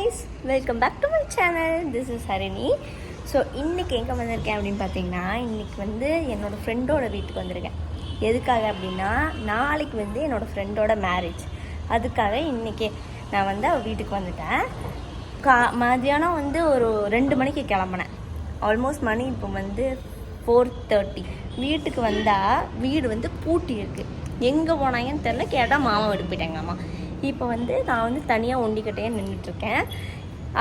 guys, welcome back to my channel. This is Harini. So இன்றைக்கி எங்கே வந்திருக்கேன் அப்படின்னு பார்த்தீங்கன்னா, இன்றைக்கி வந்து என்னோடய ஃப்ரெண்டோட வீட்டுக்கு வந்திருக்கேன். எதுக்காக அப்படின்னா, நாளைக்கு வந்து என்னோடய ஃப்ரெண்டோட மேரேஜ். அதுக்காக இன்றைக்கி நான் வந்து அவள் வீட்டுக்கு வந்துட்டேன். மதியானம் வந்து ஒரு 2 மணிக்கு கிளம்புனேன். ஆல்மோஸ்ட் மணி இப்போ வந்து 4:30. வீட்டுக்கு வந்தால் வீடு வந்து பூட்டி இருக்குது. எங்கே போனாங்கன்னு தெரில. கேட்டால் மாமா வீட்டுக்கு போயிட்டாங்க. அம்மா இப்போ வந்து நான் வந்து தனியாக ஒண்டிக்கிட்டே நின்றுட்டுருக்கேன்.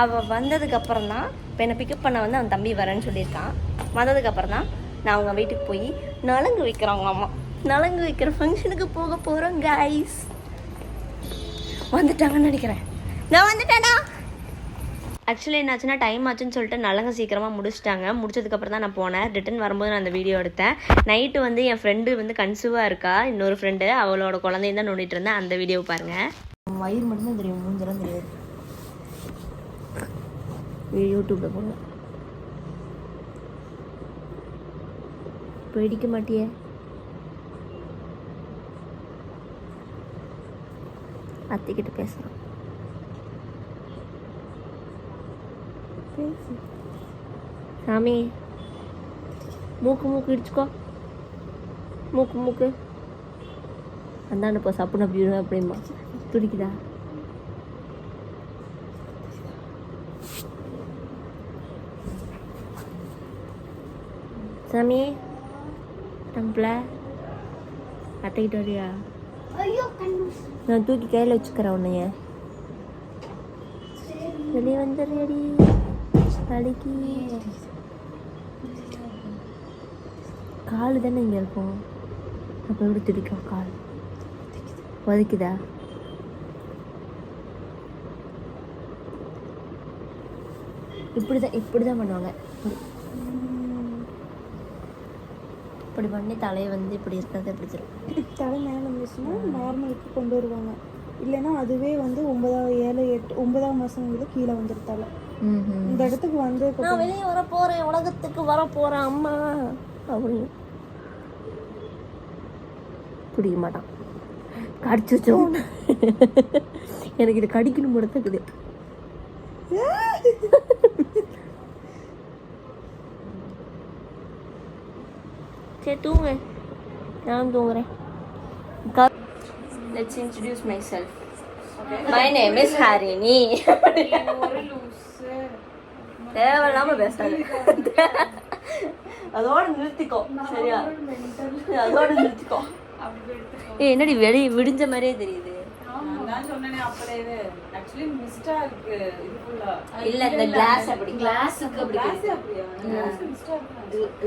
அவள் வந்ததுக்கப்புறம் தான், இப்போ என்னை பிக்கப் பண்ண வந்து அவன் தம்பி வரேன்னு சொல்லியிருக்கான். வந்ததுக்கப்புறம் தான் நான் அவங்க வீட்டுக்கு போய் நலங்கு வைக்கிறாங்க. அம்மா நலங்கு வைக்கிற ஃபங்க்ஷனுக்கு போக போகிறோம் கைஸ். வந்துட்டாங்கன்னு நினைக்கிறேன். நான் வந்துட்டேனா? ஆக்சுவலி என்னாச்சுன்னா, டைம் ஆச்சுன்னு சொல்லிட்டு நலங்க சீக்கிரமாக முடிச்சிட்டாங்க. முடிச்சதுக்கப்புறம் தான் நான் போனேன். ரிட்டன் வரும்போது நான் அந்த வீடியோ எடுத்தேன். நைட்டு வந்து என் ஃப்ரெண்டு வந்து கன்சீவாக இருக்கா. இன்னொரு ஃப்ரெண்டு, அவளோட குழந்தையும் தான் நோண்டிட்டு இருந்தேன். அந்த வீடியோவை பாருங்கள். வயிறு மட்டும்தான் தெரியும், மூஞ்செல்லாம் தெரியாது. யூடியூப்பில் போங்க. போயிடிக்க மாட்டியே? அத்தைக்கிட்ட பேசுகிறோம். சாமி, மூக்கு இடிச்சுக்கோ. மூக்கு அந்தாண்ட இப்போ சப்புன்னு அப்படி அப்படிமா துடிக்குதா? சாமி, டம்பிள அட்டைக்கிட்டு வரியா? நான் தூக்கி கையில் வச்சுக்கிறேன் உன்னைய. வெளியே வந்துடுறியடி தலைக்கு. கால் தானே இங்கே இருக்கும். அப்போ எப்படி துடிக்கும்? கால் உதைக்குதா? இப்படிதான் பண்ணுவாங்க. இப்படி பண்ணி தலையை வந்து இப்படி இருக்கிறத பிடிச்சிரும். தலை மேலே இருந்துச்சுன்னா நார்மலுக்கு கொண்டு வருவாங்க. இல்லைன்னா அதுவே வந்து 9ஆம் மாதம் கீழே வந்துடும் தலை. இந்த இடத்துக்கு வந்து நான் வெளியே வர போகிறேன், உலகத்துக்கு வர போகிறேன் அம்மா அப்படின்னு பிடிக்க மாட்டான். கடிச்சு வச்சோம். எனக்கு இது கடிக்கணும் போல இருக்குது. சரி தூங்க, நான் தூங்குறேன். Let's introduce myself. My name is Harini. தேவையில்லாம பேசாது. அதோட நிறுத்திக்கோ, சரியா? அதோட நிறுத்திக்கோ. என்னடி வெளியே விடிஞ்ச மாதிரியே தெரியுது. இல்ல இந்த கிளாஸ் அப்படி கிளாஸுக்கு அப்படி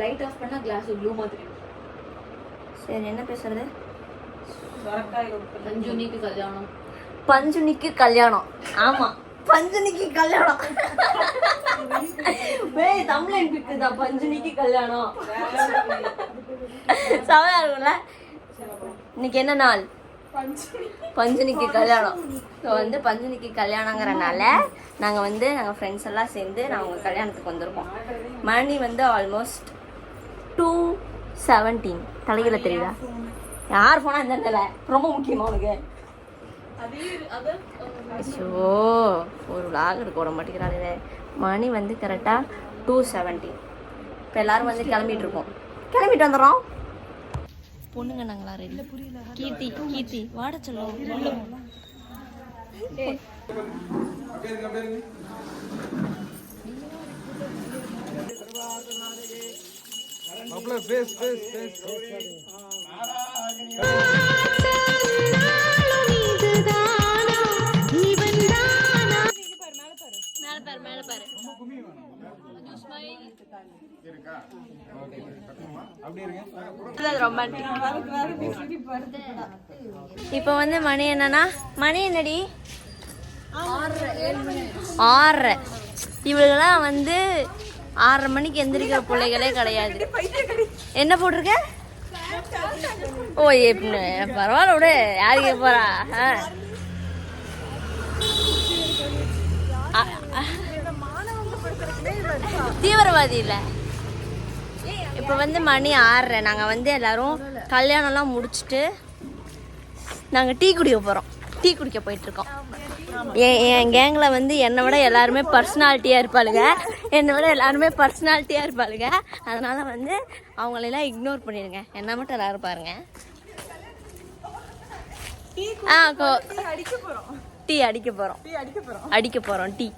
லைட் ஆஃப் பண்ணா கிளாஸ் ப்ளூ மாதிரி. சரி, என்ன பேசுறது? பஞ்சுனிக்கு கல்யாணம். ஆமா, பஞ்சுனிக்கு கல்யாணம். தமிழன் பிக்குதான் பஞ்சுனிக்கு கல்யாணம். சமையா இருக்கும்ல. இன்னைக்கு என்ன நாள்? பஞ்சனிக்கு கல்யாணம். ஸோ வந்து பஞ்சனிக்கு கல்யாணங்கிறனால நாங்கள் ஃப்ரெண்ட்ஸ் எல்லாம் சேர்ந்து நாங்கள் கல்யாணத்துக்கு வந்திருக்கோம். மணி வந்து ஆல்மோஸ்ட் 2:17. தலைகளை தெரியுதா? யார் போனால் இந்த நிலை ரொம்ப முக்கியமாக உனக்கு. ஸோ ஒரு விளாக் எடுக்க விட மாட்டேங்கிறாரு. மணி வந்து கரெக்டாக 2:17. இப்போ எல்லோரும் வந்து கிளம்பிட்டு வந்துடுறோம். பொண்ணுங்க நாங்களா ரெடி. கீர்த்தி வாட சொல்லுவோம். மேல பாரு. இப்போ வந்து மணி என்னன்னா, மணி என்னடி? 6:30. இவளுக்கெல்லாம் வந்து 6:30 மணிக்கு எந்திரிக்கிற பிள்ளைகளே கிடையாது. என்ன போட்டிருக்க? ஓ பரவாயில்ல விடு, யாருக்கு போறா? தீவிரவாதி இல்லை. இப்போ வந்து மணி 6:30. நாங்கள் வந்து எல்லாரும் கல்யாணம்லாம் முடிச்சுட்டு நாங்கள் டீ குடிக்க போகிறோம். டீ குடிக்க போயிட்டுருக்கோம். என் கேங்கில் வந்து என்னை விட எல்லாருமே பர்சனாலிட்டியாக இருப்பாளுங்க, அதனால வந்து அவங்களெல்லாம் இக்னோர் பண்ணிடுங்க, என்ன மட்டும் எல்லாரும் பாருங்க. டீ அடிக்க போகிறோம், டீ